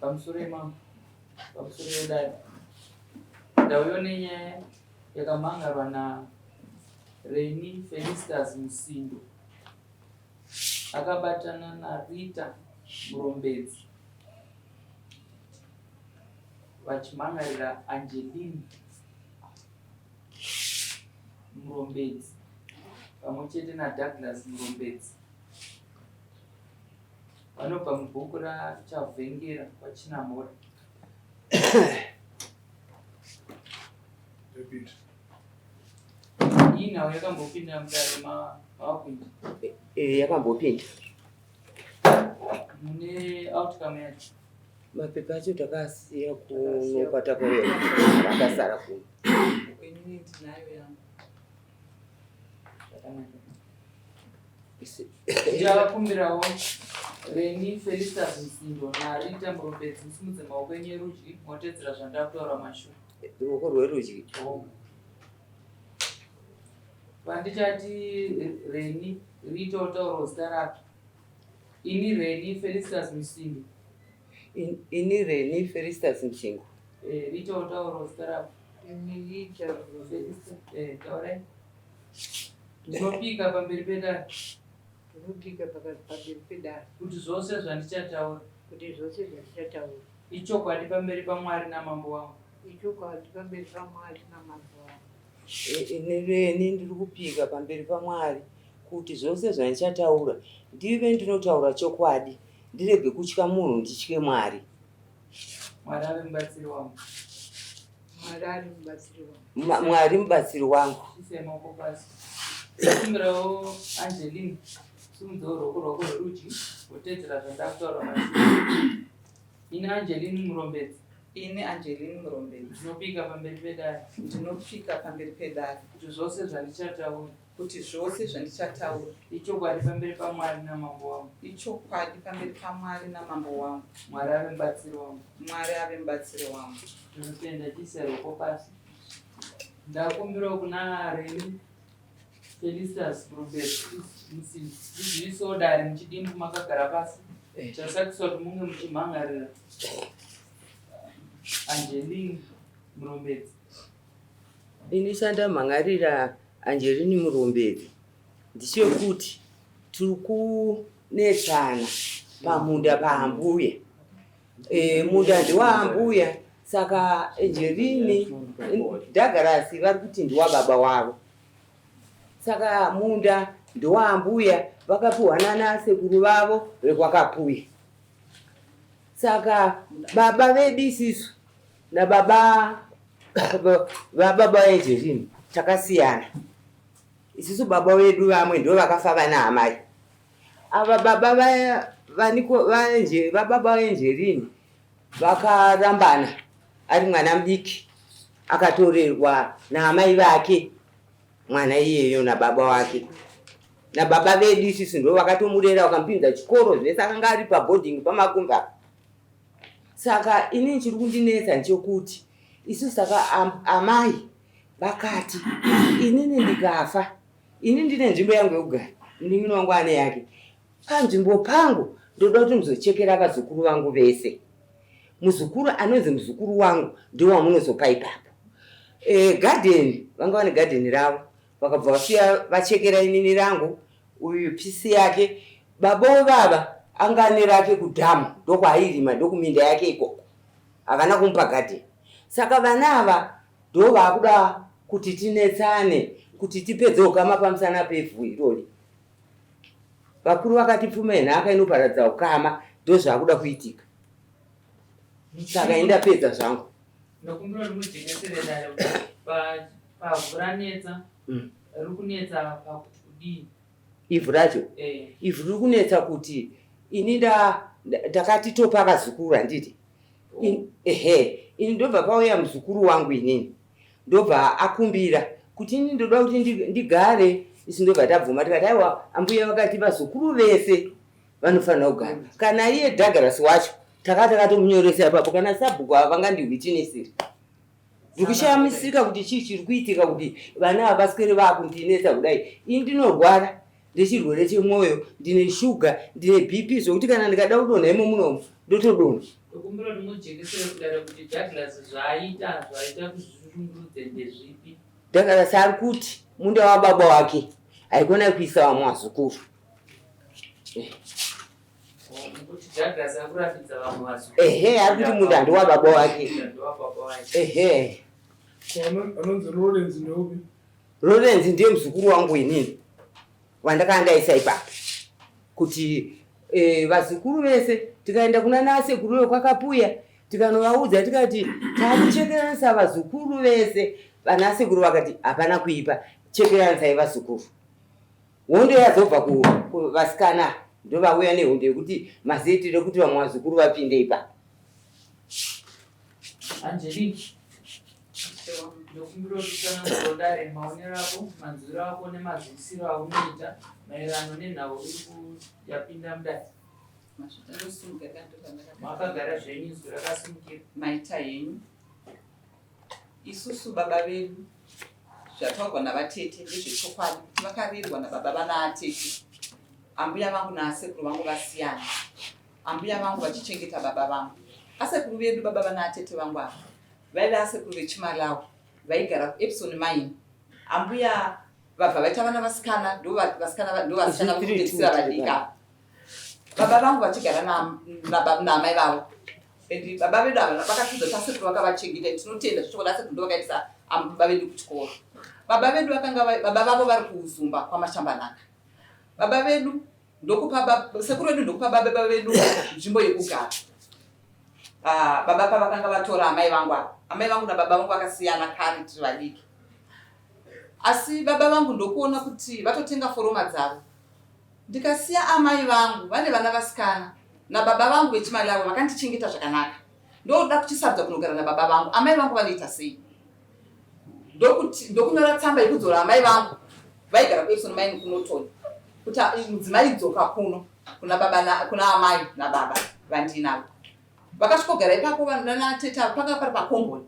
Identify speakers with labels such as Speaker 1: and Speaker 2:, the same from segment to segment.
Speaker 1: pamusoro mama pamusoro dai ndauone nyaya yakamangarwa naReni Felicitas Musindo akabatana naRita Murombedzi vachimangarira Angeline Murombedzi pamwe chete naDouglas Murombedzi. Vanobva mubhuku raChavhengera kwaChinamora. Iyi nhau yakambopinda mudare mavapinda.
Speaker 2: Yakambopinda.
Speaker 1: Mune outcome yacho.
Speaker 2: Mapepa acho takasiya kunopata kwayo akasara kuno.
Speaker 1: Kwenini tinayo yangu. Ndavakumbirawo Reni Felicitas Musindo naRita Murombedzi musimudze maoko enyu erudyi motedzera zvandakutaura mashure.
Speaker 2: Ruoko rwerudyi.
Speaker 1: Pandichati Reni Rita otaurawo zita rake. Ini Reni Felicitas Musindo.
Speaker 2: Ini Reni Felicitas Musindo.
Speaker 1: Rita otaurawo zita rake.
Speaker 3: Ini Rita
Speaker 1: Felicitas. Taurai. Ndinopika pamberi pedare.
Speaker 3: Ndinopika pamberi pedare.
Speaker 1: Kuti zvose zvandichataura.
Speaker 3: Kuti zvose zvandichataura.
Speaker 1: Ichokwadi pamberi paMwari namambo wangu.
Speaker 3: Ichokwadi pamberi paMwari namambo wangu.
Speaker 2: Ini Reni ndiri kupika pamberi paMwari kuti zvose zvandichataura ndive ndinotaura chokwadi, ndirege kutya munhu nditye Mwari.
Speaker 1: Mwari ave mubatsiri wangu.
Speaker 3: Mwari ari mubatsiri wangu.
Speaker 2: Mwari mubatsiri wangu.
Speaker 1: Isemaoko pasi. Ndakumbirawo Angeline simudzewo ruoko rwako rwerudyi wotedzera zvandakutaura mashure. Ini Angeline Murombedzi.
Speaker 4: Ini Angeline Murombedzi.
Speaker 1: Ndinopika pamberi pedare.
Speaker 4: Ndinopika pamberi pedare.
Speaker 1: Kuti zvose zvandichataura.
Speaker 4: Kuti zvose zvandichataura.
Speaker 1: Ichokwadi pamberi paMwari namambo wangu.
Speaker 4: Ichokwadi pamberi paMwari namambo wangu.
Speaker 1: Mwari ave mubatsiri wangu.
Speaker 4: Mwari ave mubatsiri wangu.
Speaker 1: Ndinotenda tiisa ruoko pasi. Ndakumbirawo kuna Reni Felicitas Murombedzi Musindo. Izviso dare muchidimbu makagara pasi. Chasakiswa kuti munge muchimhangarira Angeline Murombedzi.
Speaker 2: Ini chandamhangarira Angeline Murombedzi ndechekuti tiri kunetsana pamunda paambuya. Munda ndewaambuya, saka Angeline Douglas vari kuti ndiwababa wavo. Saka munda ndewaambuya vakapiwana nasekuru vavo vekwakapuya. Saka baba vedu isisu nababa Angeline takasiyana. Isisu baba vedu vamwe ndo vakafa vana amai. Ava baba vababa Angeline vakarambana ari mwana mudiki akatorerwa naamai vake mwana iyeyo nababa wake. Nababa vedu isisu ndo vakatomurera vakamupinza chikoro zvese akanga ari paboarding pamakumba. Saka ini chiri kundinetsa nchokuti isu saka amai vakati inini ndikafa, ini ndine nzvimbo yangu yokugara, munin'ina wangu ane yake. Panzvimbo pangu ndoda kuti muzochekera vazukuru vangu vese. Muzukuru anonzi muzukuru wangu ndiwo wamunozopa ipapo. Garden, vanga vane garden ravo, vakabva vasiya vachekera inini rangu, uyu pisi yake, baba baba angane rake kudhamu ndokwairima ndokuminda yake ikoko. Havana kumupa garden. Saka vana ava ndo vakuda kuti tinetsane, kuti tipedze ukama pamusana pevhu irori. Vakuru vakatipfuma nhaka inoparadza ukama, ndo zvakuda kuitika. Saka indapedza zvangu.
Speaker 1: Ndakumbira kuti mujengesere dare pavhu ranetsa. Riri kunetsa pakuti kudii?
Speaker 2: Ivhu racho? Ivhu riri kunetsa kuti ini ndakati topa vazukuru handiti. Ini ndobva pauya muzukuru wangu inini. Ndobva akumbira kuti ini ndoda kuti ndigare. Isi ndobva tabvuma tikati aiwa ambuya vakati vazukuru vese vanofanira kugara. Kana iye Douglas wacho takatomunyoresa ipapo, kana sabhuku havangandihwitinisiri. Ndikushamisika kuti chii chiri kuitika kuti vana havaswere vakundinetsa kudai. Ini ndinorwara ndechirwere chemwoyo, ndine shuga, ndine BP zvokuti kana ndikada kudonha imo munomu ndotodonha.
Speaker 1: Ndokumbira kuti mujekesere kudara kuti Douglas zvaaita kuzvishungurudze ndezvipi?
Speaker 2: Douglas ari kuti munda wababa wake haikona kuisa vamwe vazukuru.
Speaker 1: Kuti Douglas akurambidza vamwe vazukuru.
Speaker 2: Ari kuti munda ndowababa wake.
Speaker 5: Anonzi Lawrence ndeupi?
Speaker 2: Lawrence ndiye mzukuru wangu inini wandakandaisa ipapo kuti vazukuru vese tikaenda kuna nasekuru kwakapuya tikanovaudza tikati takuchekeranisa vazukuru vese, vanasekuru vakati hapana kuipa, chekeranisai vazukuru. Hondo yazobva kuvasikana ndovauya nehondo yekuti mazetire kuti vamwe vazukuru vapinde ipa.
Speaker 1: Angelique, ndokumbira kuti kana mudodare maonero ako, manzwiro ako nemazwisiro aunoita maererano nenhau iri yapinda mudare. Makagara zvenyu izwi rakasimukira.
Speaker 4: Maita henyu isusu baba vedu zvataurwa navatete ndezvechokwadi kuti vakaverwa nababa vanaatete. Ambuya vangu naasekuru vangu vasiyana. Ambuya vangu vachichengeta baba vangu. Asekuru vedu baba vanaatete vangu ava vaiva asekuru vechiMalawi vaigara kuEpsom Mine. Ambuya vabva vaita vana vasikana ndovasichana vokupedzisira vadika. Baba vangu vachigara namai vavo. And baba vedu ava vakatudza kuti asekuru vakavachengeta. Tinotenda zvichoko asekuru ndovakaendesa baba vedu kuchikoro. Baba vedu baba vavo vari kuZumba kwaMashambanaka. Baba vedu sekuru vedu ndokupa baba vedu nzvimbo yekugara. Baba pavakanga vatora amai vangu ava. Amai vangu nababa vangu vakasiyana kare tiri vadiki. Asi baba vangu ndokuona kuti vatotenga foroma dzavo. Ndikasiya amai vangu vane vana vasikana nababa vangu vechiMalawi vakandichengeta zvakanaka. Ndoda kuchisadza kunogara nababa vangu. Amai vangu vanoita sei? Ndokunyora tsamba yekudzora amai vangu vaigara kuEpsom Mine kuNorton kuti mudzimai idzoka kuno kuna amai nababa vandinavo. Vakasvikogara ipapo vanatete panga pari paKomboni.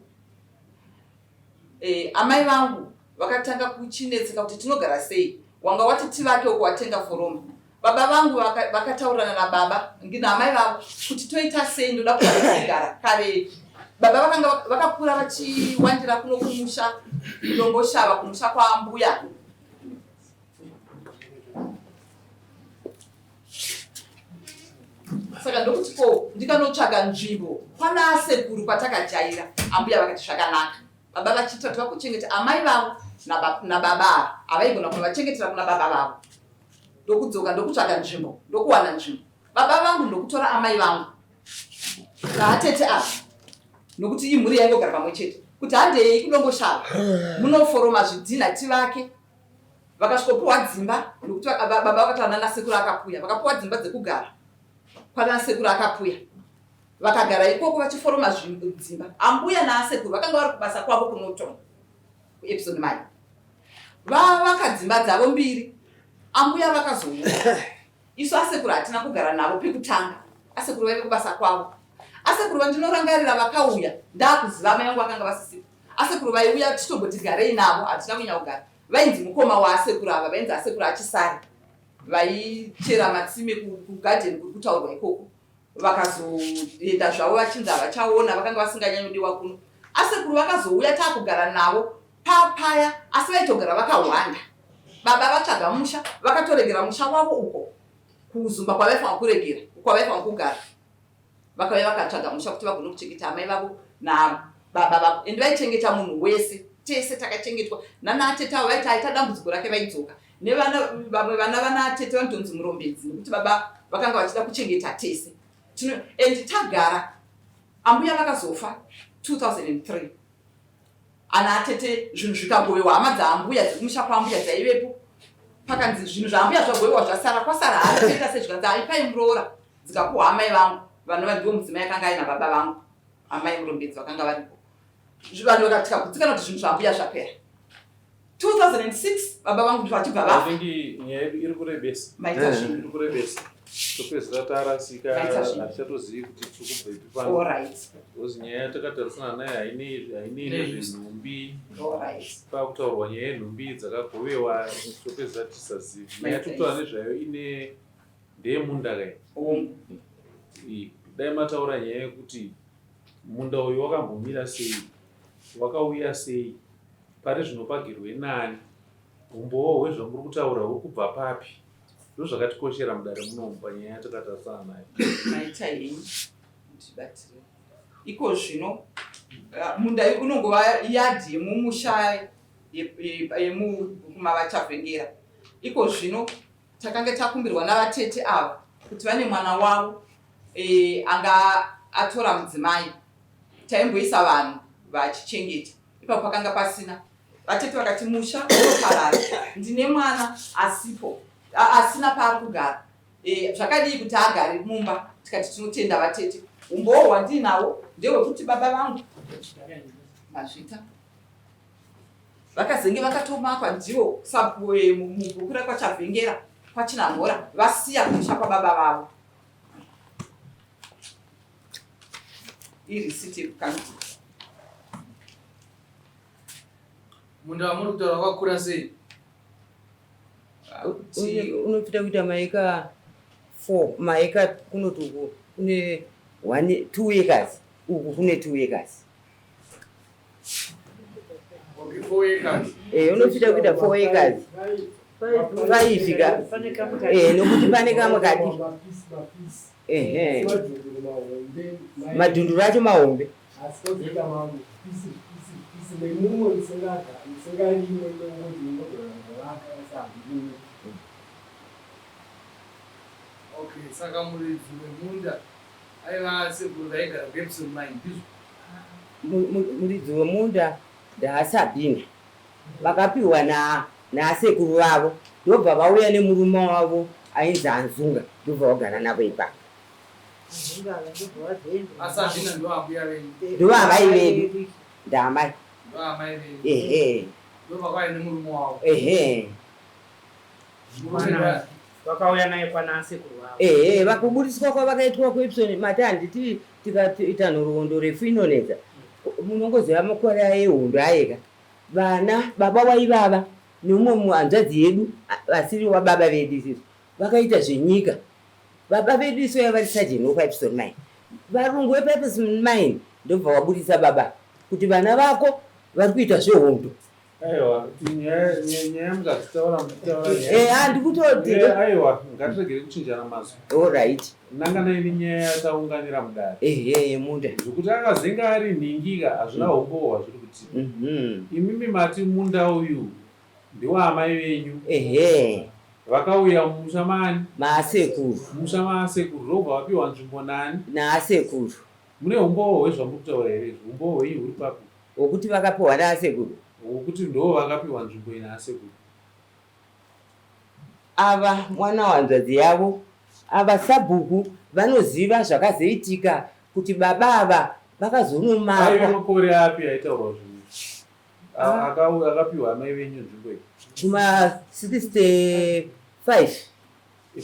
Speaker 4: Amai vangu vakatanga kuchinetseka kuti tinogara sei, wanga wati tivake uko watenga foroma. Baba vangu vakataurana nababa namai vavo kuti toita sei, ndoda kugara kare. Baba vakanga vakakura vachiwandira kuno kumusha kunongoshava kumusha kwaambuya. Saka ndokuti ndikanotsvaga nzvimbo pana asekuru kwatakajaira. Ambuya vakati zvakanaka. Baba vachita kuti vakuchengeta amai vavo nababa havaigona kuvachengetera kuna baba vavo. Ndokudzoka ndokutsvaga nzvimbo, ndokuwana nzvimbo. Baba vangu ndokutora amai vangu naatete ava nokuti imhuri yaingogara pamwe chete kuti handei kudongoshava munoforoma zvidhina tivake. Vakasvikopuwa dzimba nokuti baba vakati vana nasekuru akapuya, vakapuwa dzimba dzekugara pana sekuru akapuya. Vakagara ikoko vachiforoma dzimba. Ambuya naasekuru vakanga vari kubasa kwavo kuNorton kuEpsom Mine. Vavaka dzimba dzavo mbiri. Ambuya vakazouya. Isu asekuru hatina kugara navo pekutanga. Asekuru vaive kubasa kwavo. Asekuru vandinorangarira vakauya ndakuziva amai vangu vakanga vasisipo. Asekuru vaiuya tichitongoti garei navo, hatina kunya kugara. Vainzi mukoma waasekuru ava, vainzi asekuru achisari. Vaichera matsime kugadheni kuri kutaurwa ikoko. Vakazoenda zvavo vachinzi havachaona, vakanga vasinganyanyodiwa kuno. Asekuru vakazouya taakugara navo papaya, asi vaitogara vakawanda. Baba vatsvaga musha, vakatoregera musha wavo uko kuZumba kwavaifanwa kuregera, kwavaifanwa kugara. Vakauya vakatsvaga musha kuti vagone kuchengeta amai vavo nababa vavo. Ende vaichengeta munhu wese, tese takachengetwa. Nanaatete avo vaiti aita dambudziko rake vaidzoka. Vamwe vana vanaatete vanotonzi murombedzi nokuti baba vakanga vachida kuchengeta tese. And tagara. Ambuya vakazofa 2003. Anaatete zvinhu zvikagovewa, hama dzaambuya dzekumusha kwaambuya dzaivepo. Pakanzi zvinhu zvaambuya zvagovewa zvasara, kwasara haatoita sezvikanzi aipai muroora dzikapuwa amai vangu vanova ndivo mudzimai akanga aina baba vangu, amai murombedzi vakanga varipo. Vanhu vakatikakudzikana kuti zvinhu zvaambuya zvapera. 2006 baba vangu vachibva vafa.
Speaker 5: Nyaya yedu iri kurebesa.
Speaker 4: Maita zvinhu.
Speaker 5: Iri kurebesa. Topedzera tarasika hatichatozivi kuti tiri kubva ipi pano.
Speaker 4: Alright.
Speaker 5: Because nyaya yatakatarisana nayo hainei nezvenhumbi.
Speaker 4: Alright.
Speaker 5: Pakutaurwa nyaya yenhumbi dzakagovewa topedzera tisazivi. Nyaya yatotora nezvayo ndeyemunda kai. dai mataura nyaya yekuti munda uyu wakambomira sei, wakauya sei, pari zvinopagirwe nani, umbowo hwezvamuri kutaura huri kubva papi. Ndozvakatikoshera mudare munomu panyaya yatakatarisana nayo.
Speaker 4: Maita henyu mutibatire. Iko zvino munda unongova yadhi yemumusha kumavachavhengera. Iko zvino takanga takumbirwa navatete ava kuti vane mwana wavo anga atora mudzimai, taimboisa vanhu vachichengeta. Ipapo pakanga pasina. Vatete vakati musha unoparara, ndine mwana asipo, asina paari kugara. Zvakadii kuti agare mumba? Tikati tinotenda vatete. Umbowo hwandinawo ndewekuti baba vangu mazvita vakazenge vakatomakwa ndiwo mukukura kwachavhengera kwachinamhora, vasiya kusha kwababa vavo. Irisiti yekukanti
Speaker 1: munda wamuri kutaura wakakura sei?
Speaker 2: Unopita kuita maeka 4 maeka kunoti kune 2 acres uku kune 2 acres.
Speaker 1: Okay, 4 acres.
Speaker 2: Unopita kuita 4 acres 5 ka nokuti pane kamwe kadiki madhunduru acho mahombe.
Speaker 1: Okay, saka muridzi wemunda aiva sekuru vaigara Gibson Mine ndizvo?
Speaker 2: Muridzi wemunda ndaasabhina vakapiwa nasekuru vavo, ndobva vauya nemurume wavo ainzi Anzunga, ndobva vagara navo ipapo.
Speaker 1: Asabhina ndo ambuya venyu?
Speaker 2: Ndo amai vedu, ndaamai.
Speaker 1: Ndo amai venyu?
Speaker 2: Ehe.
Speaker 1: Ndobva kwai nemurume wavo?
Speaker 2: Ehe.
Speaker 6: Vakauya naye pana sekuru vavo.
Speaker 2: Vakubudiswa kwavakaitwa kuEpsom matandi tikaita nhoroondo refu inonetsa. Munongoziva makore ehondo ayeka. Vana baba waivava nemumwe muhanzvadzi yedu vasiri wababa vedu isisu vakaita zvenyika. Baba vedu isu vari sajeni wepaEpsom Mine. Varungu vepaEpsom Mine ndobva wabudisa baba kuti vana vako vari kuita zvehondo.
Speaker 5: Aiwa, nyaya mukadzitaura mutaura.
Speaker 2: Handikutoti.
Speaker 5: Aiwa, ngatiregere kuchinjana mazwi.
Speaker 2: Alright.
Speaker 5: Nangana ini nyaya yataunganira mudare.
Speaker 2: Munda.
Speaker 5: Zvekuti akazenga ari nhingika hazvina hombowa zviri kuti. Imimi mati munda uyu ndewaamai venyu. Vakauya mumusha mani?
Speaker 2: Maasekuru.
Speaker 5: Musha maasekuru ndobva vapiwa nzvimbo nani?
Speaker 2: Naasekuru.
Speaker 5: Mune umbowo hwezvamuri kutaura here? Umbowo hwei huri papi?
Speaker 2: Wokuti vakapiwa naasekuru.
Speaker 5: Wokuti ndo vakapiwa nzvimbo ina asekuru.
Speaker 2: Ava mwana wanzvadzi yavo, ava sabhuku vanoziva zvakazoitika kuti baba ava vakazonomaka.
Speaker 5: Aiva makore api aitaurwa zvinhu? Akapiwa amai venyu nzvimbo iyi?
Speaker 2: Kuma 65.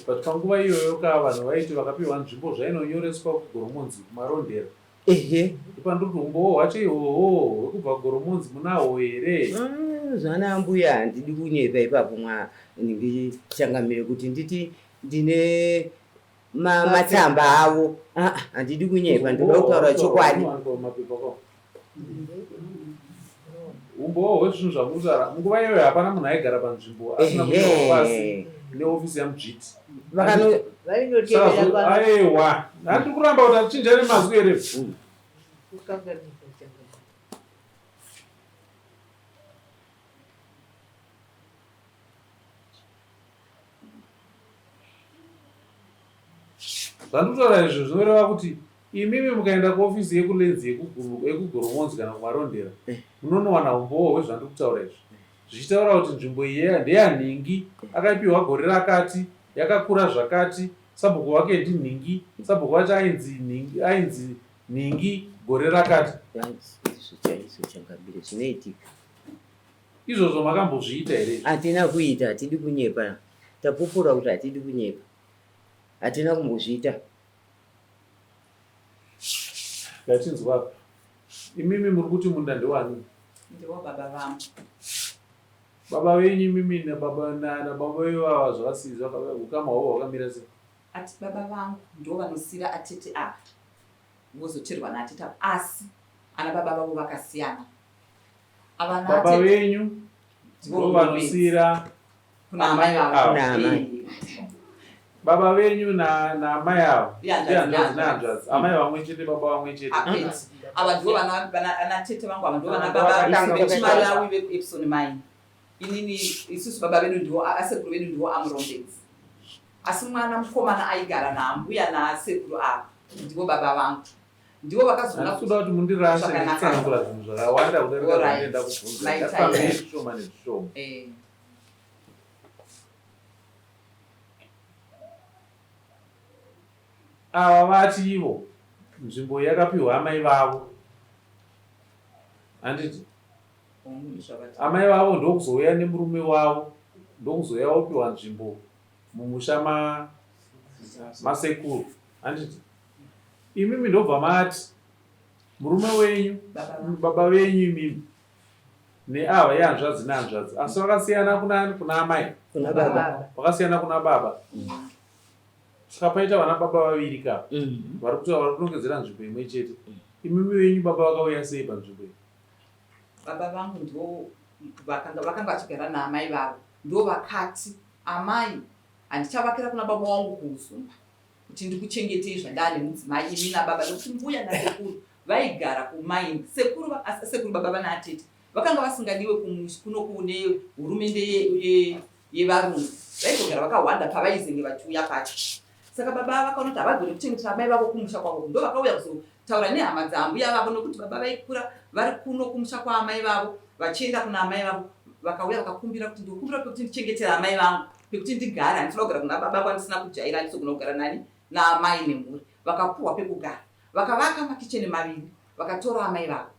Speaker 5: But panguva iyoyo vanhu vaiti vakapiwa nzvimbo zvainonyoreswa kuGoromonzi kumarondera. Ipandoti umbowo hwacho ihwohwo hwekubva kuGoromonzi munahwo here?
Speaker 2: Zvana mbuya handidi kunyepa ipapo ndichangamire kuti nditi ndine matsamba avo. Handidi kunyepa, ndoda kutaura chokwadi.
Speaker 5: Umbowo hwezvinhu zvamurutaura munguva iyoyo hapana munhu aigara panzvimbo asina kuitawo pasi neofisi yamudzviti. Aiwa, handiri kuramba kuti atichinjane mazwi here. Zvandikutaura izvo zvinoreva kuti imimi mukaenda kuofisi yekulenzi yekuGoromonzi kana kumarondera munonowana umbowo hwezvandiri kutaura izvi. Zvichitaura kuti nzvimbo iyi ndeyanhingi, akapiwa gore rakati, yakakura zvakati, sabhuku wake ndinhingi, sabhuku wacho ainzi nhingi gore rakati.
Speaker 2: Zvinoitika.
Speaker 5: Izvozvo makambozviita here?
Speaker 2: Hatina kuita, hatidi kunyepa. Tapupura kuti hatidi kunyepa. Hatina kumbozviita.
Speaker 5: Ngachinzwa. Imimi muri kuti munda ndewani?
Speaker 4: Ndewababa vangu.
Speaker 5: Baba venyu imimi nababa venyu zvakasidzwa ukama hwavo hwakamira sei?
Speaker 4: Ati baba vangu ndo vanosira atete ava. vozocherwa naatete avo, asi ana baba vavo vakasiyana. Ava
Speaker 5: baba venyu ndivo vanosiyira
Speaker 4: kuna amai vavo.
Speaker 5: baba venyu naamai avo
Speaker 4: Ihanzvadzi
Speaker 5: nehanzvadzi, amai vamwe chete baba vamwe chete.
Speaker 4: apedzi ava ndivo vana tete vangu, ava ndivo vana baba vechimalawi veEpsom Mine. Inini isusu baba vedu ndivo, asekuru vedu ndivo amurombedzi, asi mwana mukomana aigara naambuya naasekuru ava ndivo baba vangu, ndivo vakazoona
Speaker 5: kuda kuti mundirashe nditsanangura zvinhu zvakawanda kudarika zvinenda kubvunza zvishoma nezvishoma. Ava vati ivo nzvimbo yakapiwa amai vavo, handiti amai vavo ndokuzouya nemurume wavo, ndokuzouya wopiwa nzvimbo mumusha masekuru, handiti imimi ndobva mati murume wenyu baba venyu imimi neava yehanzvadzi nehanzvadzi, asi vakasiyana kuna amai, vakasiyana kuna baba. Saka paita vana baba vaviri ka vari kunongedzera nzvimbo imwe chete. Imimi venyu baba vakauya sei panzvimbo iyi?
Speaker 4: Baba vangu ndo vakanga vachigara naamai vavo, ndo vakati amai handichavakira kuna baba wangu kuusumba kuti ndikuchengetei zvandane mudzimai, imi nababa, nokuti mbuya nasekuru vaigara kumaini. Sekuru baba vana atete vakanga vasingadiwe kumushi kuno kune hurumende yevarungu, vaigogara vakawanda pavaizenge vachiuya pacho. Saka baba vakaona kuti havagone kuchengetera amai vavo kumusha kwavo, ndo vakauya kuzotaura nehama dzaambuya vavo, nokuti baba vaikura vari kuno kumusha kwaamai vavo, vachienda kuna amai vavo, vakauya vakakumbira kuti ndikumbira pekuti ndichengetera amai vangu, pekuti ndigare, handisina kugara kuna baba kwandisina kujaira, handisogona kugara nani naamai nemhuri. Vakapuwa pekugara, vakavaka makicheni maviri, vakatora amai vavo.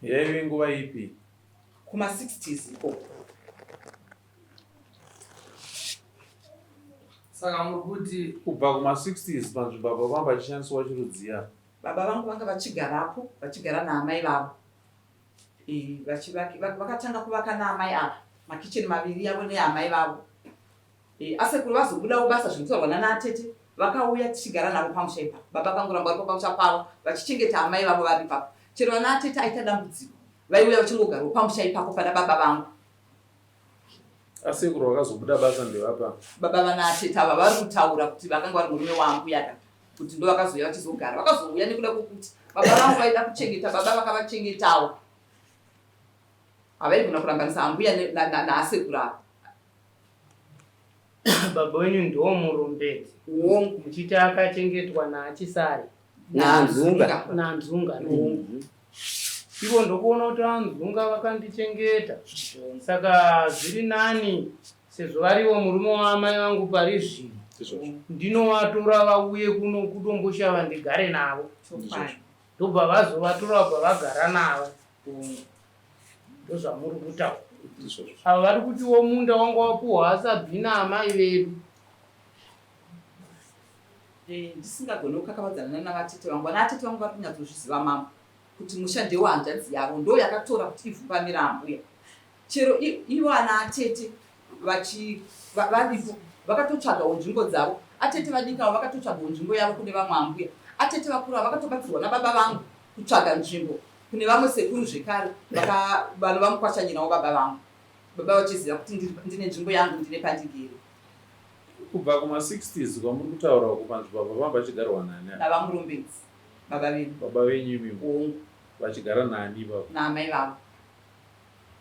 Speaker 5: Yaive nguva ipi?
Speaker 4: Kuma-60s ikoko.
Speaker 1: Saka muri kuti
Speaker 5: kubva kuma-60s panzvimbo apa vanga vachishandiswa chirudziya.
Speaker 4: Baba vangu vanga vachigarapo, vachigara naamai vavo. Vakatanga kuvaka naamai ava makicheni maviri yavo neamai vavo. Asekuru vazobudawo basa zvinotaurwa naatete, vakauya tichigara navo pamusha ipapo. Baba vangoramba varipo pamusha pavo vachichengeta amai vavo vari ipapo. Chero vana atete aita dambudziko, vaiuya vachingogarawo pamusha ipapo pana baba vangu.
Speaker 5: Asekuru vakazobuda basa ndevapa?
Speaker 4: Baba vana atete ava vari kutaura kuti vakanga vari murume wambuya kuti ndo vakazouya vachizogara. Vakazouya nekuda kwokuti baba vangu vaida kuchengeta, baba vakavachengetawo. Havaigona kurambanisa ambuya naasekuru ava.
Speaker 6: Baba wenyu ndiwo murombedzi, muchiti akachengetwa naachisari
Speaker 2: nanzunga
Speaker 6: ivo ndokuona kuti anzunga vakandichengeta, saka zviri nani sezvo variwo murume waamai vangu pari zvino, ndinovatora vauye kuno kutomboshava ndigare navo, ndobva vazovatora kwavagara navo. Ndozvamuri kutaura. Ava vari kutiwo munda wangu wapuhwa asabvina amai vedu.
Speaker 4: Ndisingagone kukakavadzana navatete vangu. Vana atete vangu vari kunyatsozviziva mama kuti musha ndewehanzvadzi yavo, ndo yakatora kuti ivhupamira ambuya. Chero ivo vana atete varipo vakatotsvagawo nzvimbo dzavo. Atete vadikawo vakatotsvagawo nzvimbo yavo kune vamwe ambuya. Atete vakuru vakatobatsirwa nababa vangu kutsvaga nzvimbo kune vamwe sekuru zvekare, vanhu vamukwashanyirawo baba vangu. Baba vachiziva kuti ndine nzvimbo yangu, ndine pandigere.
Speaker 5: Kubva kuma-60s kwamuri kutaura kupanzvimbo apa vanga vachigarwa nani?
Speaker 4: Navamurombedzi, baba vedu.
Speaker 5: Baba venyu imimo vachigara nani ipapo?
Speaker 4: Naamai vavo.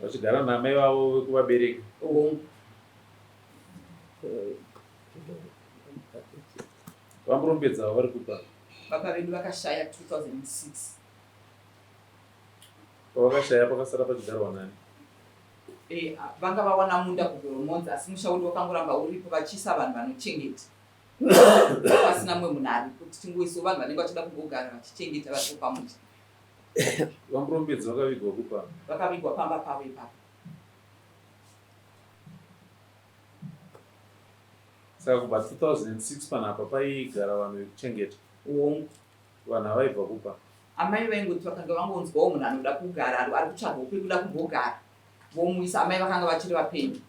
Speaker 5: Vachigara naamai vavo vekuvabereka? Vamurombedzi ava vari kupa?
Speaker 4: Baba vedu vakashaya 2006.
Speaker 5: Pavakashaya pakasara pachigarwa nani?
Speaker 4: Vanga vawana munda kuGoromonzi, asi musha wedu wakangoramba uripo vachiisa vanhu vanochengeta. Pasina mumwe munhu aripo kuti tingoisawo vanhu vanenge vachida kumbogara vachichengeta varipo pamusha.
Speaker 5: Vamurombedzi vakavigwa kupa?
Speaker 4: Vakavigwa pamba pavo ipapo.
Speaker 5: Saka kubva 2006 panapa paigara vanhu vekuchengeta? Vanhu havaibva kupa?
Speaker 4: Amai vaingoti vakanga vangonzwawo munhu anoda kugara, ari kutsvagawo pekuda kumbogara, vomuisa. Amai vakanga vachiri vapenyu,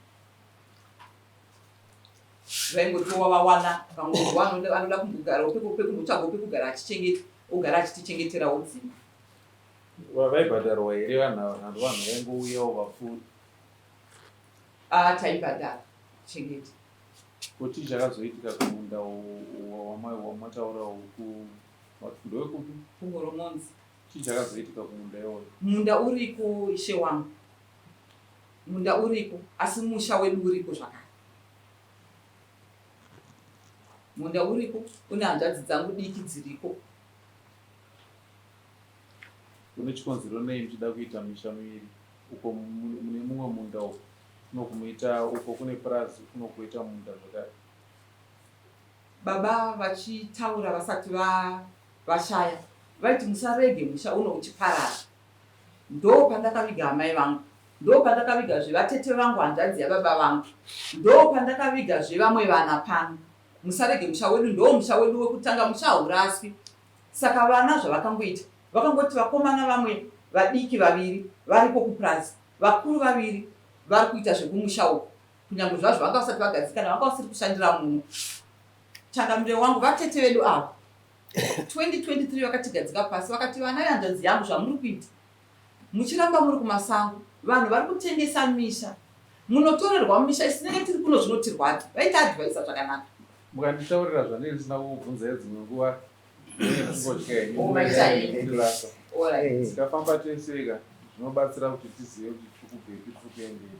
Speaker 4: vaingotiwo vawana, vakangonzwa anoda kumbogarawo pekumbotsvagawo pekugara achichengeta, ogara achitichengetera utsima.
Speaker 5: Vaibhadharwa here vanhu vaingouyawo vapfuuri?
Speaker 4: Taibhadhara chengete.
Speaker 5: Kuti chakazoitika kumunda wamataura uku ndowekupi?
Speaker 4: Kungoromonzi.
Speaker 5: Chii chakazoitika kumunda iwoyo?
Speaker 4: Munda uriko ishe wangu, munda uriko, asi musha wedu uriko zvakare. Munda uriko, une hanzvadzi dzangu diki dziriko.
Speaker 5: Kune chikonzero nei muchida kuita misha miviri? Uko mune mumwe munda uko kunokumuita uko kune purazi kunokuita munda zvakare.
Speaker 4: Baba vachitaura vasati vashaya vaiti musarege musha uno uchiparara. Ndo pandakaviga amai vangu, ndo pandakaviga zvevatete vangu, hanzvadzi yababa vangu, ndo pandakaviga zvevamwe vana pano. Musarege musha wedu, ndo musha wedu wekutanga, musha hauraswi. Saka vana zvavakangoita vakangoti vakomana vamwe vadiki vaviri variko kupurazi, vakuru vaviri vari kuita zvekumusha uko. Kunyange zvazvo vanga vasati vagadzikana, vanga vasiri kushandira munhu. Changamire wangu vatete vedu ava 2023 vakatigadzika pasi vakati, vana vehanzvadzi yangu zvamuri kuita, muchiramba muri kumasango, vanhu vari kutengesa misha, munotorerwa misha isinenge tiri kuno zvinotirwadza. Vaita advaisa zvakanaka.
Speaker 5: Mukanditaurira zvanei ndisina kukubvunza yedzimwe nguva tikafamba teseka zvinobatsira kuti tizive kuti tikubvepi tikuendei.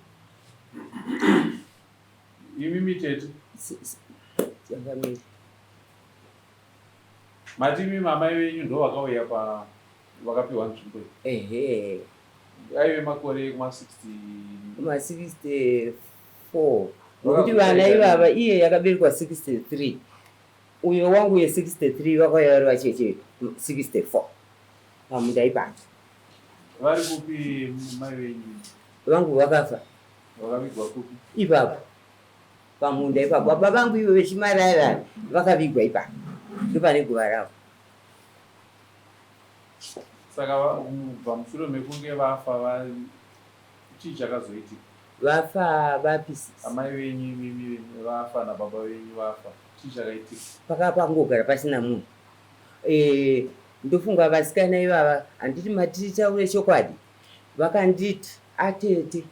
Speaker 5: Imi mitete matimi mamai venyu ndo vakauya vakapiwa nzvimbo iyi? Aive makore
Speaker 2: kuma64 nokuti vana ivava iye yakaberekwa 63, uyo wangu ye63 vakauya vari vacheche 64 pamunda ipapo.
Speaker 5: Vari kupi mai venyu?
Speaker 2: Vangu vakafa.
Speaker 5: Vakavigwa kupi?
Speaker 2: Ipapo pamunda ipapo. Baba vangu ivo vechimarara vakavigwa ipapo, ndopane guva ravo.
Speaker 5: Saka pamushure mekunge vafa chii chakazoitika?
Speaker 2: Vafa vapisisa.
Speaker 5: Amai venyu mimi vafa nababa venyu vafa, chii chakaitika?
Speaker 2: Pakapangogara pasina munhu. Ndofunga vasikana ivava, handiti matitaure chokwadi, vakanditi atete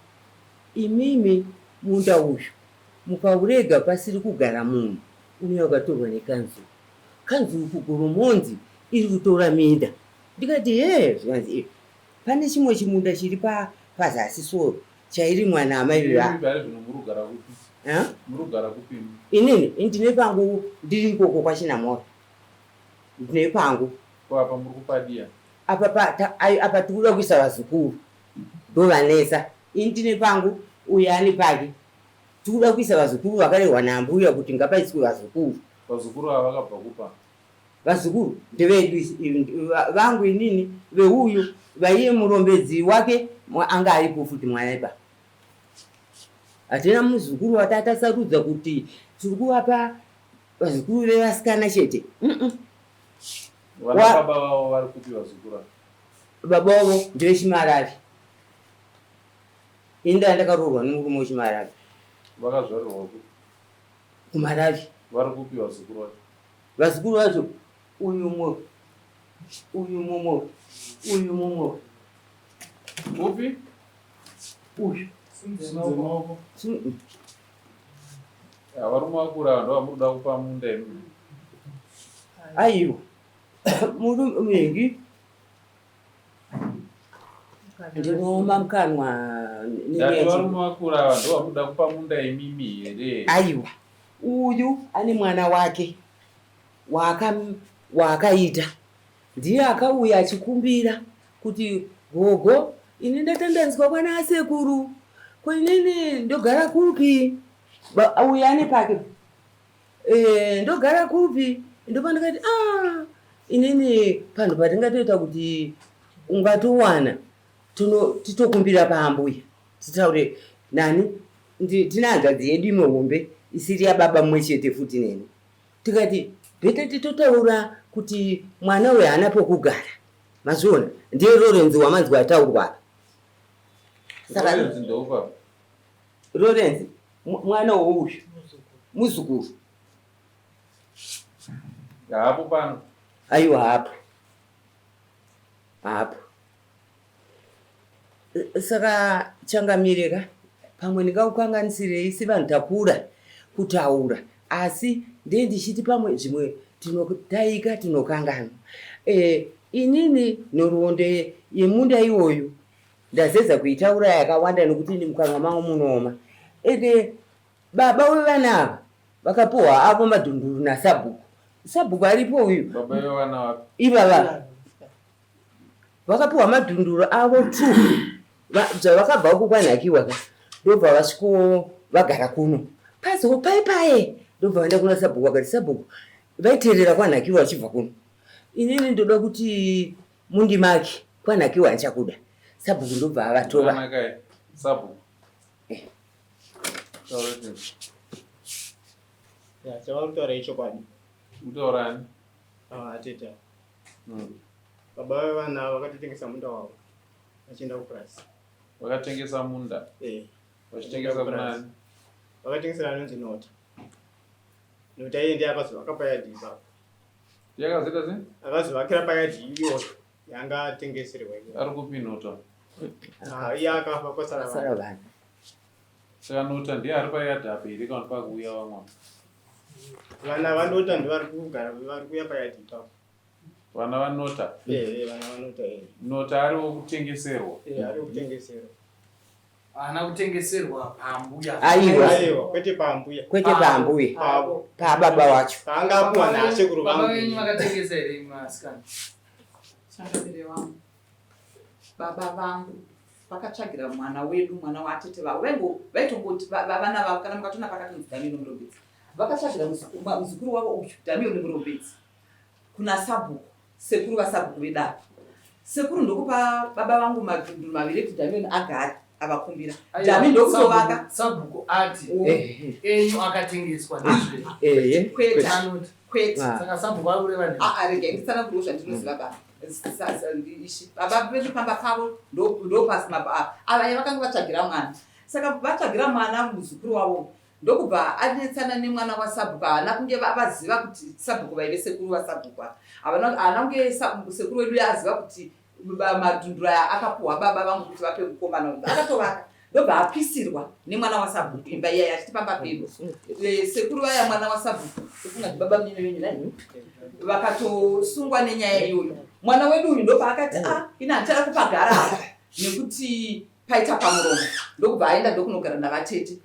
Speaker 2: imimi munda uyu mukaurega pasiri kugara munhu unoya ukatorwa nekanzu. Kanzu kugoromonzi iri kutora minda. Ndikati zvanzi pane chimwe chimunda chiri pazasi soro chairimwa naamai vivava.
Speaker 5: Murugara kupi?
Speaker 2: Inini ndine pangu ndiri ikoko kwachinamora, ndine pangu.
Speaker 5: Apa muri kupadia?
Speaker 2: Apa tikuda kuisa vazukuru ndovanesa. Ini ndine pangu, uye ane pake. Tikuda kuisa vazukuru vakarehwa nambuya kuti ngapaiswe vazukuru.
Speaker 5: Vazukuru ava vakabva kupa?
Speaker 2: Vazukuru ndevedu vangu inini, veuyu vaiye murombedzi wake anga aripo futi mwana ipa. Hatina muzukuru watatasarudza kuti tiri kuvapa vazukuru vevasikana chete.
Speaker 5: Vana baba vavo vari kupi vazukuru?
Speaker 2: Baba vavo ndevechimarari. Inda ndakaroorwa nemurume wechimarari.
Speaker 5: Vakazvarirwa kupi?
Speaker 2: Kumaravi.
Speaker 5: Vari kupi vazukuru vacho?
Speaker 2: Vazukuru vacho uyu mumwe, uyu mumwe, uyu mumwe.
Speaker 5: Upi?
Speaker 2: Uyu.
Speaker 5: Varume vakura ndo vamuruda kupa munda imi?
Speaker 2: Aiwa murume mengi ndinooma mukanwa.
Speaker 5: Varume vakura ava ndo vamuruda kupa munda imimi here?
Speaker 2: Aiwa uyu ane mwana wake waakaita, ndiye akauya achikumbira kuti gogo ini ndatandanzwa kwana asekuru, kwenini ndogara kupi? Uya ane pake, ndogara kupi? Ndopandikati inini panhu patingatoita kuti ungatowana titokumbira paambuya titaure nani, tina hanzvadzi yedu imwe hombe isiri yababa mumwe chete futi neni. Tikati bhete titotaura kuti mwana uyu haana pokugara. Mazviona, ndiye Lorenzi wamanzwi ataurwa.
Speaker 5: Saka Lorenzi ndoupa?
Speaker 2: Lorenzi mwana wouyu muzukuru.
Speaker 5: Hapo pano?
Speaker 2: Aiwa hapo. hapo. Saka changamireka pamwe ndingakukanganisirei sevanhu takura kutaura, asi ndiye ndichiti pamwe zvimwe tinotaika tinokangana. Inini nhoroondo yemunda iwoyu ndazedza kuitaura yakawanda nekuti ndi mukanwa mangu munooma. Ende baba wevana ava vakapuhwa avo madhunduru nasabhuku. Sabhuku aripo uyu.
Speaker 5: Baba wevana wapi?
Speaker 2: Ivava vakapuhwa madhunduru avo 2 zvavakabva uko kwanhakiwa ka ndobva vasviko vagara kuno. Pazo paipaye ndobva vaenda kuna sabhuku vakati sabhuku vaiteerera kwanhakiwa vachibva kuno. Inini ndoda kuti mundimake kwanhakiwa achakuda. Sabhuku ndobva avatova.
Speaker 5: Sabhuku.
Speaker 7: Chavari kutaura ichokwadi.
Speaker 5: Mutaurani?
Speaker 7: Teta. Baba vevana vakatitengesa munda wavo vachienda kupurasi.
Speaker 5: Vakatengesa munda? Vachitengesa kunani?
Speaker 7: Vakatengesera anonzi Nota. Nota iye ndiye akazovaka payadhi ipapo.
Speaker 5: Yakazita sei?
Speaker 7: Akazovakira payadhi iyoyo yanga atengeserwa iyoyo.
Speaker 5: Ari kupi Nota?
Speaker 7: Iye akafa kwasara vanhu.
Speaker 5: Saka Nota ndiye ari payadhi apa here kana pakuuya vamwe?
Speaker 7: Vana vaNota ndivari kugara vari kuuya payadhi ipapo.
Speaker 5: Vana vaNota?
Speaker 7: Vana vaNota.
Speaker 5: Nota ariwo kutengeserwa?
Speaker 7: Ari kutengeserwa.
Speaker 1: Ana kutengeserwa pambuya.
Speaker 2: Aiwa,
Speaker 7: kwete pambuya.
Speaker 2: Kwete pambuya.
Speaker 7: Pavo.
Speaker 2: Pababa wacho.
Speaker 7: Paanga apuwa nasekuru vangu.
Speaker 1: Baba wenyu vakatengesa here masikana?
Speaker 4: Changamire wangu. Baba vangu vakatsvagira mwana wedu, mwana watete vavo. Vaitongoti vana vavo kana mukatona pakati Dhamini Murombedzi. Vakatsvagira muzukuru wavo uyu Dhamini Murombedzi kuna Sabhuku, sekuru vaSabhuku vedaro. Sekuru ndokupa baba vangu madhunduru 2 kuti Dhamini agare avakumbira. Dhamini ndokutovaka.
Speaker 1: Sabhuku ati enyu akatengeswa ndizve.
Speaker 4: Kwete.
Speaker 1: Saka Sabhuku ari kureva ndizvo.
Speaker 4: Rega ndisana kurozva ndinoziva baba. Baba vedu pamba pavo ndopasi mababa. Ava vakanga vatsvagira mwana. Saka vatsvagira mwana muzukuru wavo. Ndokubva anetsana nemwana waSabhuku haana kunge vaziva kuti Sabhuku vaive sekuru vaSabhuku. Haana kunge sekuru wedu aziva kuti madhunduru aya akapuhwa baba vangu kuti vape mukomana. Akatovaka ndobva apisirwa nemwana waSabhuku imba iya yachiti pamba pedu. Sekuru vaya mwana waSabhuku tofunga kuti baba munyene wenyu nani vakatosungwa nenyaya iyoyo. Mwana wedu uyu ndobva akati ina handitara kupagara apa nekuti paita pamuromo. Ndokubva aenda ndokunogara navatete.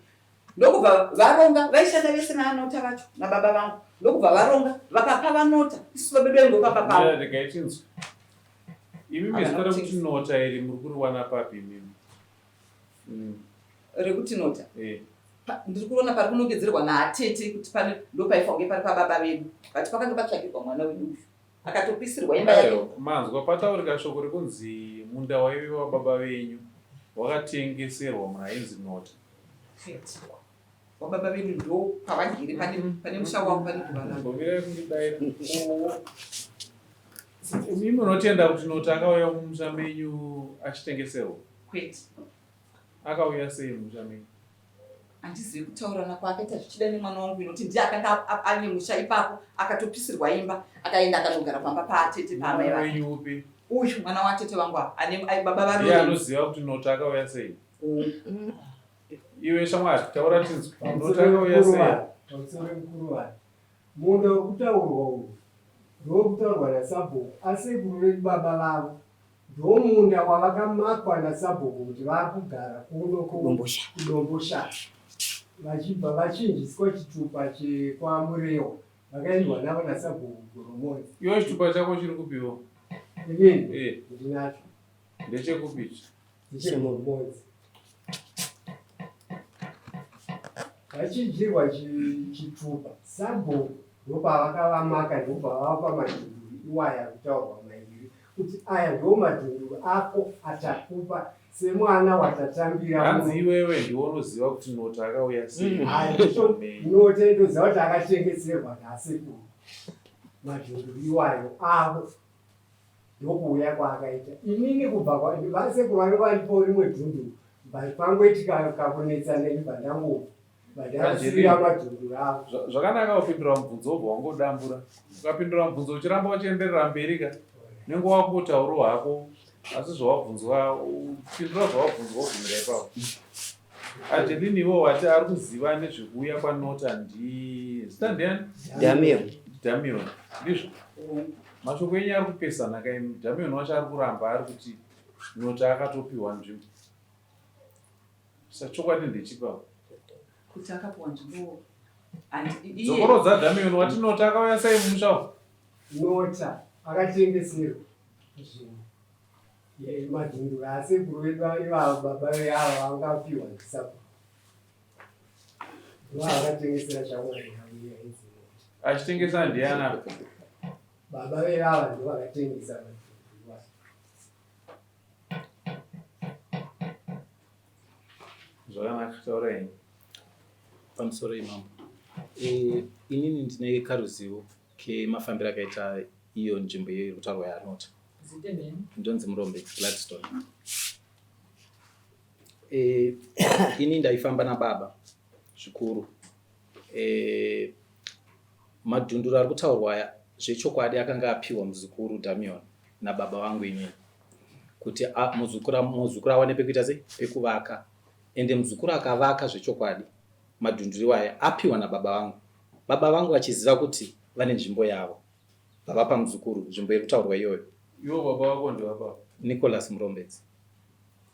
Speaker 4: Ndokubva varonga vaishanda vese naNota vacho nababa vangu. Ndokubva varonga vakapa vaNota isu babedu vengu pamba pavo.
Speaker 5: Ndikaitinzwa. Imi mezita rekuti Nota iri muri kuriwana papi imimi?
Speaker 4: Rekuti Nota? Ndiri kuona pari kunongedzerwa naatete kuti pane ndopaifa kunge pari pababa vedu. Vati pakanga patsvakirwa mwana wedu uyu. Akatopisirwa imba yake.
Speaker 5: Manzwa pataurika shoko rekunzi munda waive wababa venyu wakatengeserwa munhu ainzi Nota.
Speaker 4: Wababa vedu ndo pavagere pane musha wavo pane kuvana.
Speaker 5: Mbomirai kundidaira. Imi munotenda kuti Nota akauya mumusha menyu achitengeserwa?
Speaker 4: Kwete.
Speaker 5: Akauya sei mumusha menyu?
Speaker 4: Handizivi kutaurana kwaakaita zvichida nemwana wangu inoti ndiye akanga ane musha ipapo akatopisirwa imba akaenda akanogara pamba paatete paamai vake.
Speaker 5: Wenyu upi?
Speaker 4: Uyu mwana watete vangu ane baba vari.
Speaker 5: Ndiye anoziva kuti Nota akauya sei? Iwe shamwari taura tinzwa. Nota akauya sei?
Speaker 8: Pamusoro mukuru wayo. Munda wekutaurwa uyu ndowekutaurwa naSabhuku, asekuru vedu baba vavo ndomunda wavakamakwa naSabhuku kuti vakugara kuno kuDombosha. Vachibva vachinjiswa chitupa chekwaMurewa vakaendwa navo naSabhuku Goromodzi.
Speaker 5: Iwe chitupa chako chiri kupiwo?
Speaker 8: Inini ndinacho.
Speaker 5: Ndechekupichi?
Speaker 8: Ndechemurumodzi. Vachinjirwa chitupa Sabhuku ndopavakavamaka ndobva vavapa madhunduru iwaya kutaurwa mairi kuti aya ndo madhunduru ako atakupa semwana watatambira.
Speaker 5: Hanzi iwewe ndiwe unoziva kuti Nota akauya sei?
Speaker 8: Nota ndoziva kuti akatengeserwa nasekuru madhunduru iwayo avo ndokuuya kwaakaita. Inini kubva vasekuru vange varipo rimwe dhunduru pangoitika kakunetsana ibva ndangobva vandasira madhunduru avo.
Speaker 5: Zvakanaka kupindura mubvunzo wobva wangodambura. Ukapindura mubvunzo uchiramba uchienderera mberi ka Nengo wako tauro hako asi zvawabvunzwa upindura zvawabvunzwa ugumira ipapo. Angeliniwo wati ari kuziva nezvekuuya kwaNota zita ndiani? Damion. Ndizvo mashoko enyu ari kupesana kaini. Damion wacho ari kuramba ari kuti Nota akatopiwa nzvimbo. Chokwadi ndechipapo
Speaker 4: kuti akapiwa nzvimbo.
Speaker 5: Zokorodza Damion wati Nota akauya sei mumusha?
Speaker 8: Nota akatengeserwa madhunduru asekuru vedu ivavo baba veavo vangapiwa ndisapo vakatengesera shamwari yavo
Speaker 5: achitengesa ndiana?
Speaker 8: baba vevava ndo vakatengesa madhunduru.
Speaker 5: Zvakanaka, taurai
Speaker 9: pamusoro imambo. Inini ndine karuzivo kemafambiro akaita iyo nzvimbo iyo iri kutaurwa yaNota. Ndonzi Murombe Gladstone. Ini ndaifamba nababa zvikuru. Madhunduru ari kutaurwa zvechokwadi akanga apiwa muzukuru Damion nababa vangu inini kuti muzukuru awane pekuita sei pekuvaka. Ende muzukuru akavaka zvechokwadi madhunduru iwaya apiwa nababa vangu. Baba vangu vachiziva kuti vane nzvimbo yavo. Vavapa muzukuru nzvimbo iri kutaurwa iyoyo.
Speaker 5: Iwo baba wako ndewapa?
Speaker 9: Nicholas Murombedzi.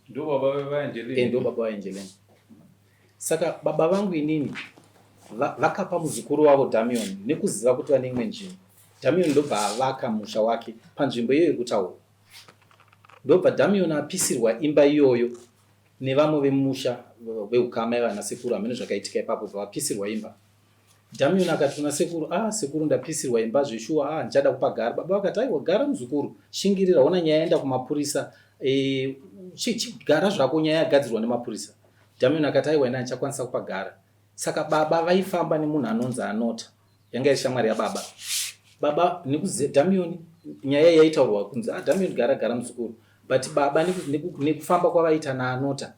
Speaker 5: Ndo baba vaAngelini?
Speaker 9: Ndo baba vaAngelini. Saka baba vangu inini vakapa muzukuru wavo Damion nekuziva kuti vane imwe nzvimbo. Damion ndobva avaka musha wake panzvimbo iyoyo kutaurwa. Ndobva Damion apisirwa imba iyoyo nevamwe vemusha veukama ivana sekuru amene zvakaitika ipapo vapisirwa imba. Damion akati kuna sekuru, sekuru ndapisirwa imba zveshuwa, ndichada kupa gara. Baba vakati aiwa gara muzukuru, shingirira ona nyaya yaenda kumapurisa, gara zvako nyaya yagadzirwa nemapurisa. Damion akati aiwa ina ndichakwanisa kupa gara. Saka baba vaifamba nemunhu anonzi Nota, yanga iri shamwari yababa. Baba Damion nyaya yaitaurwa kunzi Damion gara muzukuru. But baba nekufamba kwavaita naNota,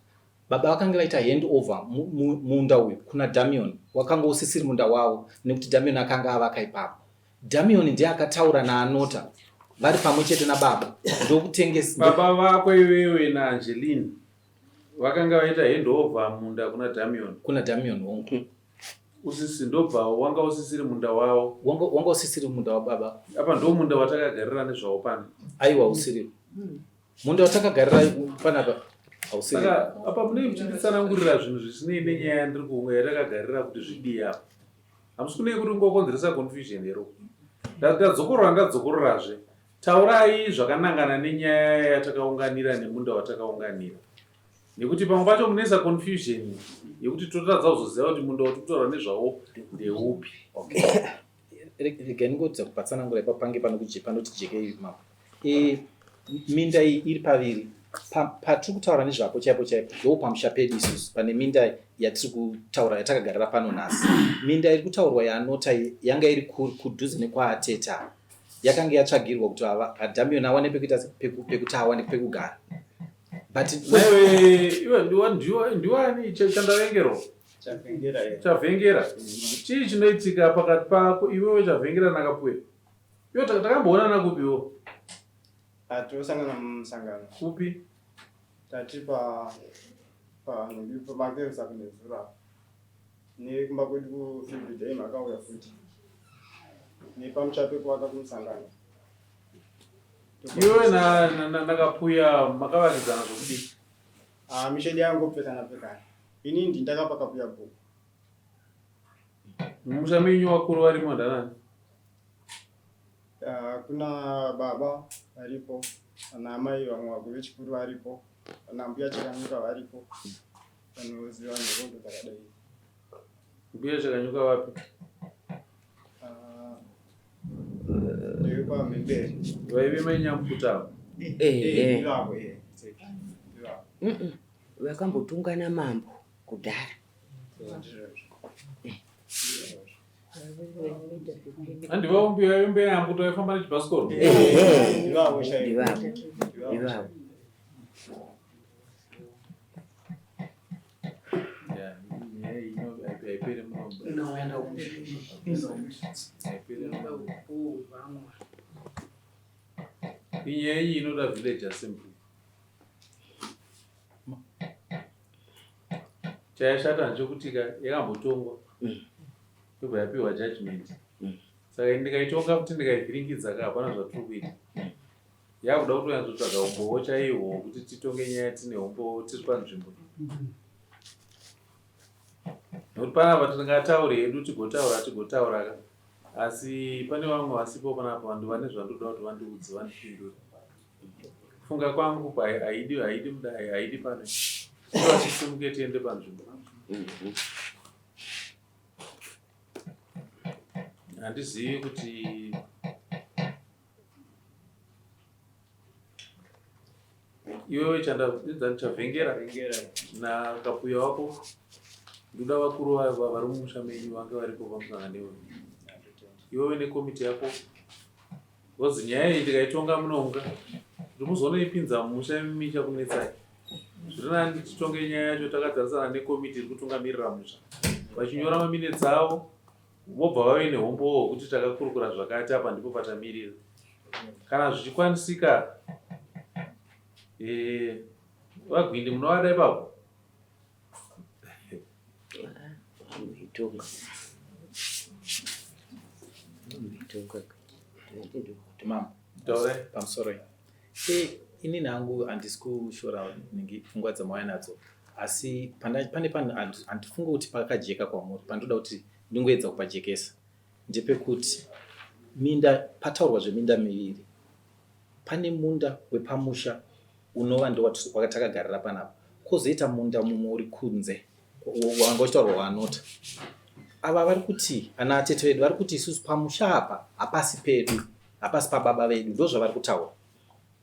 Speaker 9: baba vakanga vaita hand over munda uyu kuna Damion. Wakanga usisiri munda wavo nekuti Damion akanga avaka ipapo. Damion ndiye akataura naNota vari pamwe chete nababa ndokutengesa.
Speaker 5: Baba vako iwewe naAngelini vakanga vaita hand over munda kuna Damion?
Speaker 9: Kuna Damion wongo.
Speaker 5: Usisi ndobva wanga usisiri munda wavo?
Speaker 9: Wanga usisiri munda wababa.
Speaker 5: Apa ndo munda watakagarira nezvawo pano?
Speaker 9: Aiwa usiri. Munda watakagarira panapa ausiri.
Speaker 5: Saka apa mune muchitsanangurira zvinhu zvisinei nenyaya yandiri kuunga yatakagarira kuti zvidii apa. Hamusi kunei kuti ungokonzeresa confusion ero. Ndadzokororazve. Taurai zvakanangana nenyaya yatakaunganira nemunda watakaunganira. Nekuti pamwe pacho munesa confusion yekuti totadza kuzoziva kuti munda watinotaura nezvawo ndeupi.
Speaker 9: Rega ndingodza kupatsanangura ipapo pange panoti jekei mama. Minda iyi iri paviri. Patiri kutaura nezvapo chaipo ndo pamusha pedu isusu pane minda yatiri kutaura yatakagarira pano nhasi. Minda iri kutaurwa yaNota yanga iri kudhuze nekwaAteta. Yakanga yatsvagirwa kuti Damion awane pekuti awane pekugara. But ndiwani chandavengerwa? Chavhengera. Chii chinoitika pakati pako iwewe Chavhengera nakapuya? Iwo takamboonana kupiwo?
Speaker 7: Tosangana mumusangano.
Speaker 5: Kupi?
Speaker 7: Tati pamakeresa kunezura. Nekumba kwedu kufield day makauya futi. Nepamuchape kuwaka kumusangano.
Speaker 5: Iwe nakapuya makavakidzana zvokudii?
Speaker 7: Mishedi yangu pekana. Ini ndindakapa kapuya bhuku.
Speaker 5: Mumusha menyu wakuru varimo ndanani?
Speaker 7: Kuna baba varipo, ana amai vamwe vakuru vechikuru varipo, ana mbuya Chakanyuka varipo. Vanoziva nzvimbo dzakadai.
Speaker 5: Mbuya Chakanyuka vapi?
Speaker 7: Ndiwe paMemberi.
Speaker 5: Vaive mainyamukuta?
Speaker 7: Ndivavo.
Speaker 2: Vakambotungana mambo kudhara.
Speaker 5: Andiva umbe yambuto yaifamba nechibhasikoro?
Speaker 7: Ndivavo.
Speaker 5: inyaya iyi inoda village assembly. Chayashata ndechekuti yakambotongwa yobva yapiwa judgment. Saka ndikaitonga kuti ndikaivhiringidza hapana zvatiri kuita. Yakuda kutoyanzotsvaga umbowo chaihwo kuti titonge nyaya tine umbo tiri panzvimbo. Nokuti panapa tingataure hedu tigotaura asi pane vamwe vasipo panapa vanhu vane zvandoda kuti vandiudze vandipindure. Kufunga kwangu haidi mudai haidi pane vachisimuke tiende panzvimbo. Handizivi kuti iwewe chandichavhengera nakapuya wako ndoda vakuru vari mumusha menyu vange varipo pamusana newe. Iwewe nekomiti yako because nyaya iyi ndikaitonga munonga kuti muzonoipinza mumusha misha kunetsai. Zvirinani titonge nyaya yacho takadzarisana nekomiti iri kutungamirira musha vachinyora maminitsi avo vobva vave nehombowo kuti takakurukura zvakati apa ndipo patamirira. Kana zvichikwanisika vagwindi munovada ipapo
Speaker 9: pamusoro inini hangu handisi kushora pfungwa dzamauya nadzo, asi pane handifunga kuti pakajeka kwamuri pandoda kuti ndingoedza kupajekesa ndepekuti pataurwa zveminda miviri. Pane munda wepamusha unova ndowatakagarira panapa, kwozoita munda mumwe uri kunze wanga uchitaurwa wanota. Ava vari kuti ana atete vedu vari kuti isusu pamusha apa hapasi pedu, hapasi pababa vedu, ndo zvavari kutaura.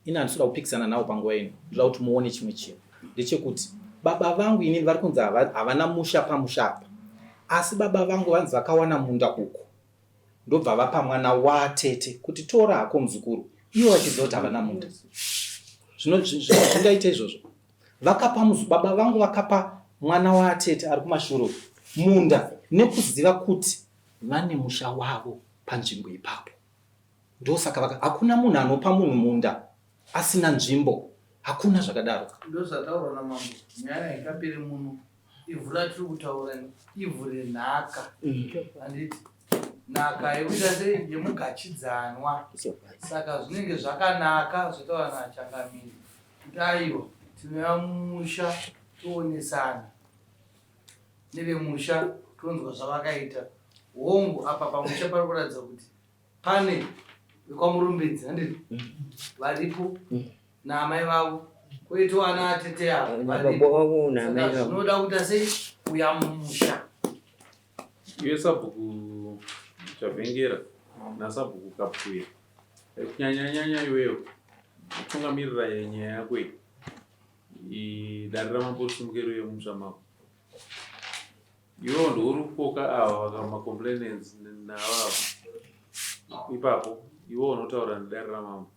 Speaker 9: Ini handisida kupikisana navo panguva ino, ndoda kuti muone chimwe chinhu ndechekuti baba vangu inini vari kunzi havana musha pamusha apa, asi baba vangu vanzi vakawana munda uku ndobva vapa mwana watete kuti tora hako muzukuru, ivo vachiziva kuti havana munda. Zvingaita izvozvo baba vangu vakapa mwana watete ari kumashure munda nekuziva kuti vane musha wavo panzvimbo ipapo. Ndosaka hakuna munhu anopa munhu munda asina nzvimbo, hakuna zvakadaro.
Speaker 6: Ndozvataura namambo, nyaya ikapere muno ivhu ratiri kutaura ivhu renhaka. Handiti nhaka yekuita sei yemugachidzanwa. Saka zvinenge zvakanaka zvotaura nachangamiri kuti aiwa tinouya mumusha toonesana nevemusha tonzwa zvavakaita. Hongu apa pamusha pari kuratidza kuti pane vekwamurumbidzi handiti varipo naamai vavo, koitawo ana atete avo varipo. Saka zvinoda kuita sei kuya mumusha.
Speaker 5: Iwe sabhuku chavhengera nasabhuku kapuya kunyanyanyanya iweyo kutungamirira nyaya yako dare ramambo risimukiro yemusha mako. Iwewo ndouri kukoka ava vakamakomplainants navavo ipapo. Iwewo unotaura nedare ramambo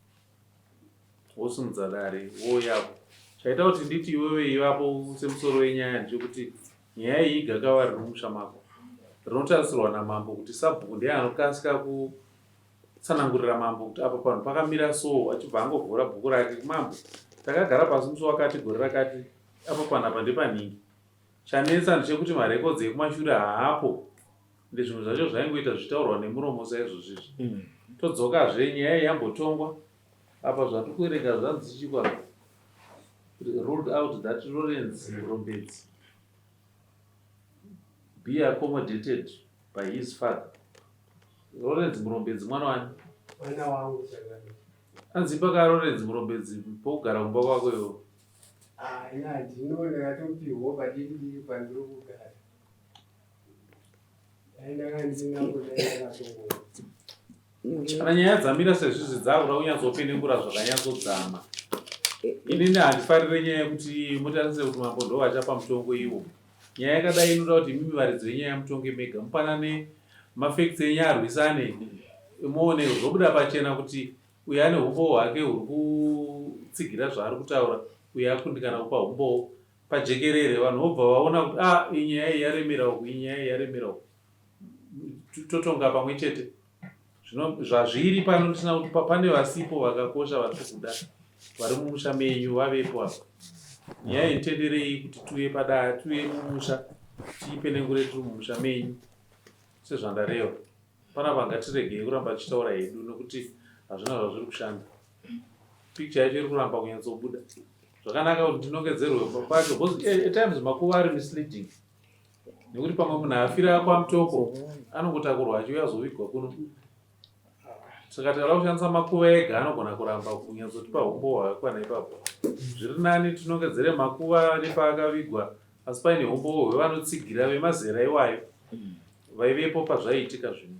Speaker 5: wosimudza dare woyapo. Chaita kuti nditi iwewe ivapo semusoro wenyaya ndechekuti nyaya iyi igakava riri mumusha mako rinotarisirwa namambo kuti sabhuku ndiye anokasika kutsanangurira mambo kuti apa panhu pakamira so, achibva angovhura bhuku rake kumambo takagara pasi musi wakati gore rakati apa panapa ndepaningi. Chanetsa ndechekuti marekodzi ekumashure haapo, ndezvimwe zvacho zvaingoita zvitaurwa nemuromo saizvozvizvi. Todzokazve nyaya yambotongwa apa zvatiri kuerenga zvanzi zichikwa ruled out that Lawrence Murombedzi be accommodated by his father. Lawrence Murombedzi mwana wani?
Speaker 8: Mwana wangu chakani.
Speaker 5: Anzi paka Lawrence Murombedzi pokugara kumba kwako iwo.
Speaker 8: Ina ndinoona ngatopiwo padidi pandiri kugara. Ndanga ndingangodaira katongo.
Speaker 5: Kana nyaya dzamira sezvizvi dzakuda kunyatsopindingura zvakanyatsodzama. Inini handifarire nyaya yekuti mutarise kuti mambo ndo vachapa mutongo iwo. Nyaya yakadai inoda kuti mimi varidzi venyaya yemutongo mega mupanane mafacts enyu arwisane, muone zvobuda pachena kuti uyu ane umbo hwake huri kutsigira zvaari kutaura, uyu akundikana kupa umbo pajekerere. Vanhu vobva vaona kuti iyi nyaya iyi yaremera uku, iyi nyaya iyi yaremera uku, totonga pamwe chete. Zvazviri pano ndisina kuti pane vasipo vakakosha vari kubuda vari mumusha menyu vavepo apo. Nyaya itenderei kuti tuye padare tuye mumusha tiipenengure tiri mumusha menyu sezvandareva. Panapa ngatiregei kuramba tichitaura hedu nokuti hazvina zvazviri kushanda. Picture yacho iri kuramba kunyatsobuda. Zvakanaka kuti ndinongedzerwe pacho because at times makuva ari misleading. Nekuti pamwe munhu afira kwamutoko anongotakurwa achiuya azovigwa kuno. Saka tikada kushandisa makuva ega anogona kuramba kunyatsotipa umbo hwakakwana ipapo. Zviri nani tinongedzere makuva nepaakavigwa asi paine umbo hwevanotsigira vemazera iwayo vaivepo pazvaiitika zvinhu.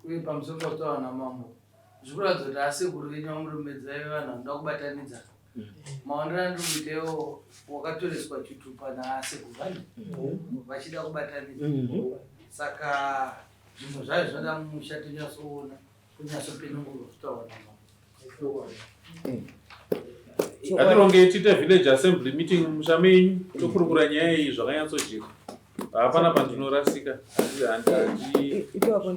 Speaker 1: Uye pamusoro pakutaura namambo zviri kuratidza kuti asekuru venyu vamurumedzai vanhu vanoda kubatanidza. Maonero andiri kuitewo wakatoreswa chitupa naasekuru vanhu vachida kubatanidza. Saka zvinhu zvayo zvinoda mumusha tinyatsoona kunyatsopenengurwa kutaura namambo.
Speaker 5: Ngatironge tiite village assembly meeting mumusha menyu tokurukura nyaya iyi zvakanyatsojeka. Hapana pandinorasika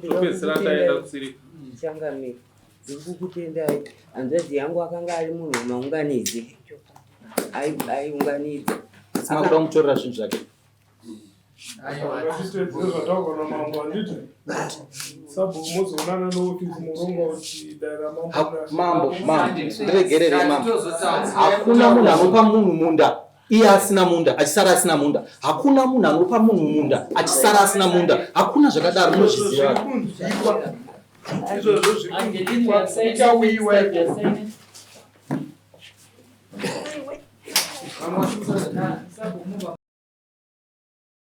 Speaker 5: topedzisira taenda kusiri
Speaker 2: changamire ndikukutendai. Hanzvadzi yangu akanga ari munhu wemaunganidzi aiunganidza
Speaker 9: asina kuda kumutorera zvinhu zvake.
Speaker 10: Ngatitedzere zvataugana mambo handiti sabhu muzoonana noofisi murongo kuti dara
Speaker 9: Mambo ndiregerere mambo. Hakuna munhu anopa munhu munda iye asina munda achisara asina munda. Hakuna munhu anopa munhu munda achisara asina munda. Hakuna zvakadaro munozviziva.
Speaker 10: izvozvo zvikuiwa